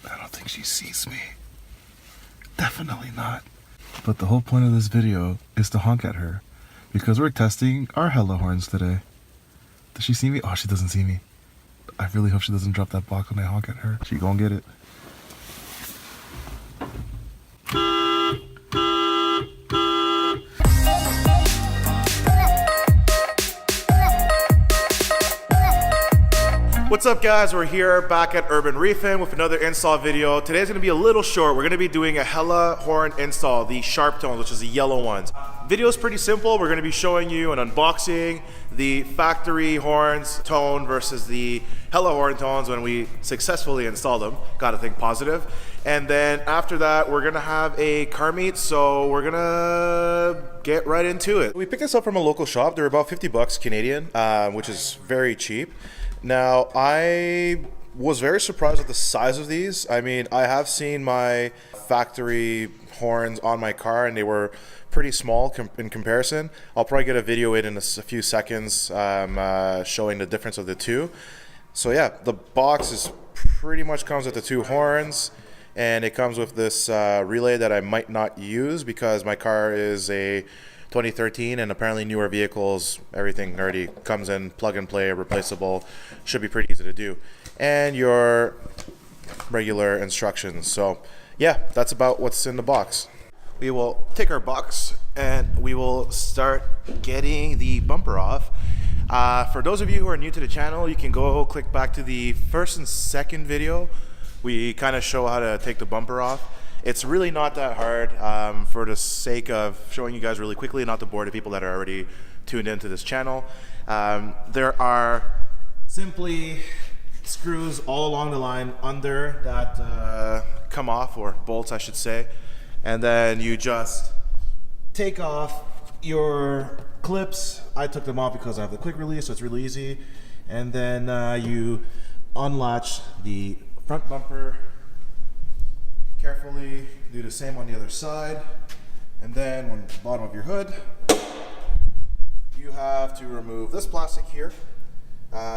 I don't think she sees me. Definitely not. But the whole point of this video is to honk at her because we're testing our hello horns today. Does she see me? Oh, she doesn't see me. I really hope she doesn't drop that box when I honk at her. She gonna get it. What's up guys, we're here back at Urban REIFEN with another install video. Today's gonna be a little short. We're gonna be doing a Hella horn install, the sharp tones, which is the yellow ones. Video is pretty simple. We're gonna be showing you an unboxing, the factory horns tone versus the Hella horn tones when we successfully install them. Gotta think positive. And then after that, we're gonna have a car meet, so we're gonna get right into it. We picked this up from a local shop. They're about 50 bucks Canadian, which is very cheap. Now, I was very surprised at the size of these. I mean, I have seen my factory horns on my car and they were pretty small in comparison. I'll probably get a video in a few seconds showing the difference of the two. So yeah, the box is pretty much comes with the two horns, and it comes with this relay that I might not use because my car is a 2013 and apparently newer vehicles, everything already comes in plug and play, replaceable, should be pretty easy to do. And your regular instructions. So yeah, that's about what's in the box. We will take our box and we will start getting the bumper off. For those of you who are new to the channel, you can go click back to the first and second video. We kind of show how to take the bumper off. It's really not that hard, for the sake of showing you guys really quickly, not to bore the people that are already tuned into this channel. There are simply screws all along the line under that come off, or bolts I should say, and then you just take off your clips. I took them off because I have the quick release, so it's really easy. And then you unlatch the front bumper carefully, do the same on the other side, and then on the bottom of your hood you have to remove this plastic here.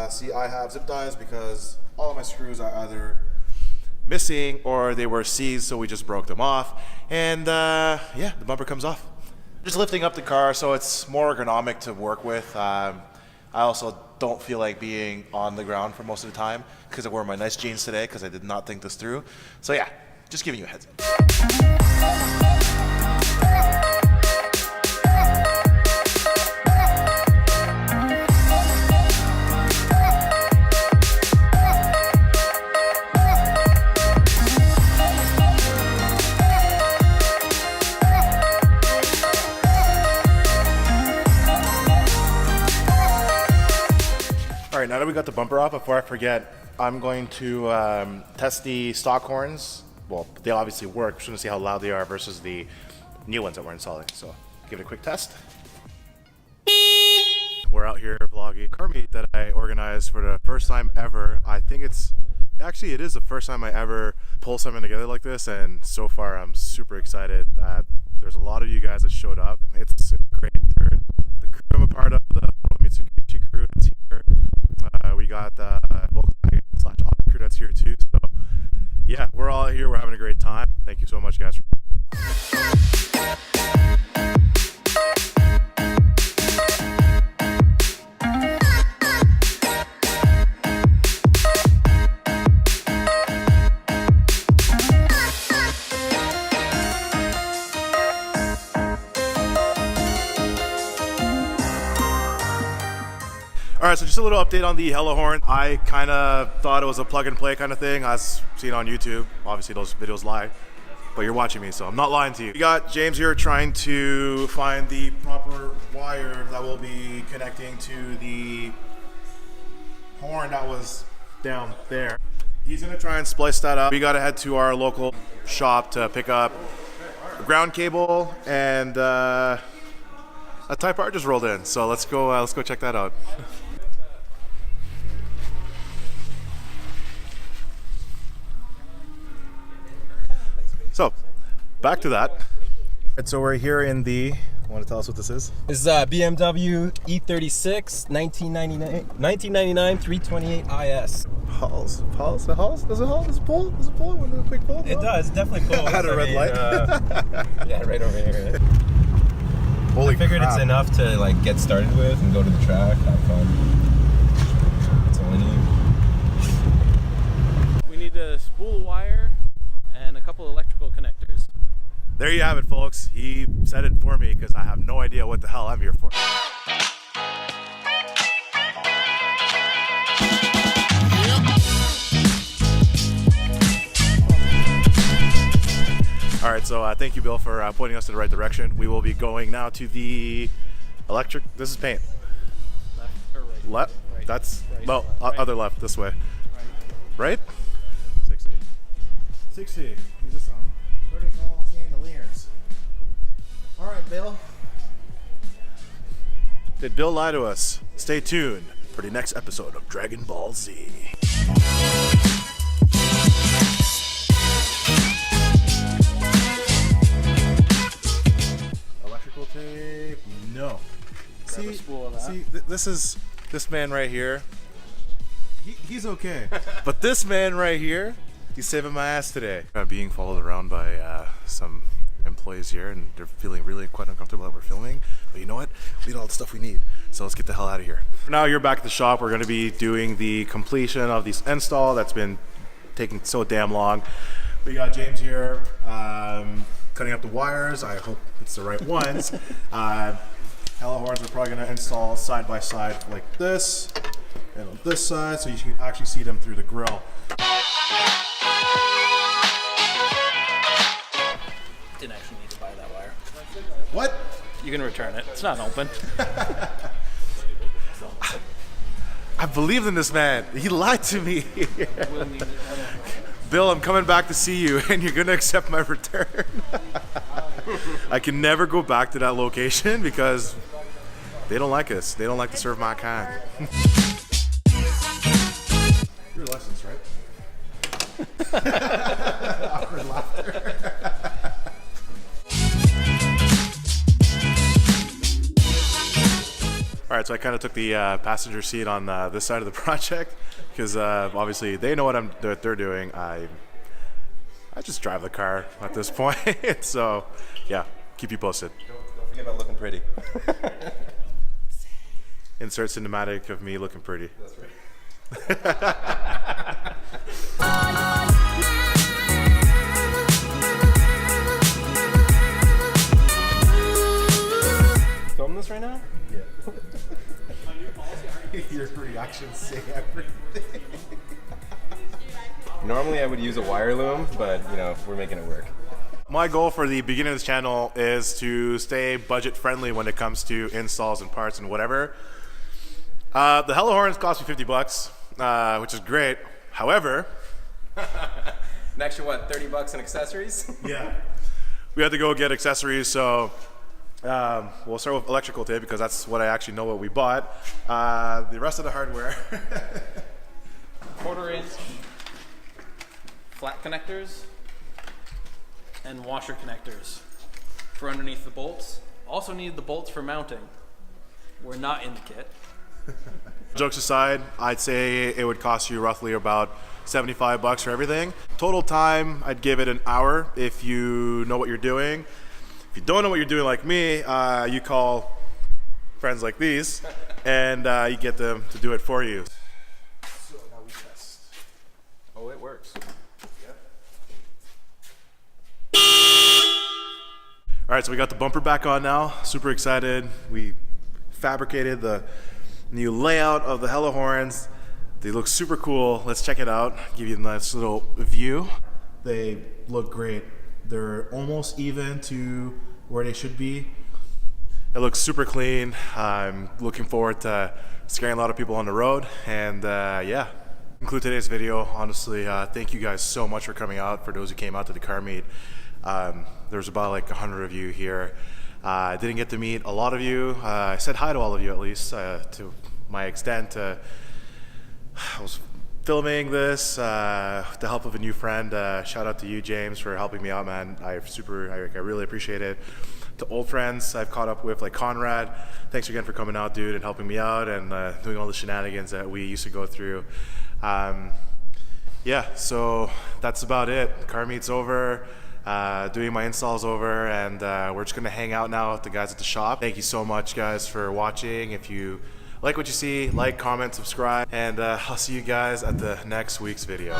See, I have zip ties because all of my screws are either missing or they were seized, so we just broke them off, and yeah, the bumper comes off. Just lifting up the car so it's more ergonomic to work with. I also don't feel like being on the ground for most of the time because I wore my nice jeans today because I did not think this through. So yeah, just giving you a heads up. All right, now that we got the bumper off, before I forget, I'm going to test the stock horns. Well, they obviously work. We're just gonna see how loud they are versus the new ones that we're installing. So give it a quick test. We're out here vlogging a car meet that I organized for the first time ever. I think it is the first time I ever pull something together like this, and so far I'm super excited that there's a lot of you guys that showed up. It's great. The crew I'm a part of, the MITSUBISHI crew that's here. We got the Volkswagen/Opel crew that's here too. So yeah, we're all here. We're having a great time. Thank you so much, guys. All right, so just a little update on the Hella horn. I kind of thought it was a plug and play kind of thing. I was seen on YouTube. Obviously those videos lie, but you're watching me, so I'm not lying to you. We got James here trying to find the proper wire that will be connecting to the horn that was down there. He's gonna try and splice that up. We gotta head to our local shop to pick up a ground cable, and a Type R just rolled in. So let's go check that out. So back to that. And so we're here in the Want to tell us what this is? This is BMW E36 1999 328 IS. Halls. Does it pull? Does it pull? Want to do a quick pull? It does, definitely pulls. I had a red light. Yeah, right over here. Holy I figured crap. it's enough to like get started with and go to the track, have fun. That's all I need. We need a spool wire and a couple electrical connectors. There you have it, folks. He said it for me because I have no idea what the hell I'm here for. All right, so thank you, Bill, for pointing us in the right direction. We will be going now to the electric. This is paint. Left or right? Left? Right. That's, Right. well, Right. other left, this way. Right. Right? 60. 60. These are some pretty tall chandeliers. All right, Bill. Did Bill lie to us? Stay tuned for the next episode of Dragon Ball Z. Electrical tape? No. Grab a spool of that. This man right here. He's okay. But this man right here, he's saving my ass today. Being followed around by some employees here, and they're feeling really quite uncomfortable that we're filming. But you know what? We got all the stuff we need. So let's get the hell out of here. Now you're back at the shop. We're going to be doing the completion of this install that's been taking so damn long. We got James here cutting up the wires. I hope it's the right ones. Hello horns are probably going to install side by side like this, and on this side, so you can actually see them through the grill. Didn't actually need to buy that wire. What? You can return it. It's not open. I believed in this man. He lied to me. Bill, I'm coming back to see you, and you're going to accept my return. I can never go back to that location because they don't like us. They don't like to serve my kind. Your lessons, right? Awkward laughter. All right, so I kind of took the passenger seat on this side of the project because obviously they know what they're doing. I just drive the car at this point. So yeah, keep you posted. Don't forget about looking pretty. Insert cinematic of me looking pretty. That's right. You filming this right now? Yeah. Your reactions say everything. Normally I would use a wire loom, but you know, we're making it work. My goal for the beginning of this channel is to stay budget friendly when it comes to installs and parts and whatever. The Hello Horns cost me $50, which is great. However, An extra what, $30 in accessories? yeah, we had to go get accessories. So we'll start with electrical tape because that's what I actually know what we bought. The rest of the hardware. 1/4-inch flat connectors and washer connectors for underneath the bolts. Also need the bolts for mounting. We're not in the kit. Jokes aside, I'd say it would cost you roughly about $75 for everything. Total time, I'd give it an hour if you know what you're doing. If you don't know what you're doing like me, you call friends like these and you get them to do it for you. So now we test. Oh, it works. All right, so we got the bumper back on now. Super excited. We fabricated the new layout of the Hello Horns. They look super cool. Let's check it out. Give you a nice little view. They look great. They're almost even to where they should be. It looks super clean. I'm looking forward to scaring a lot of people on the road. And yeah, conclude today's video. Honestly, thank you guys so much for coming out. For those who came out to the car meet, there's about like 100 of you here. I didn't get to meet a lot of you. I said hi to all of you at least, to my extent. I was filming this with the help of a new friend. Shout out to you, James, for helping me out, man. I really appreciate it. To old friends I've caught up with, like Conrad, thanks again for coming out, dude, and helping me out and doing all the shenanigans that we used to go through. Yeah, so that's about it. Car meet's over. Doing my installs over, and we're just gonna hang out now with the guys at the shop. Thank you so much, guys, for watching. If you like what you see, like, comment, subscribe, and I'll see you guys at the next week's video.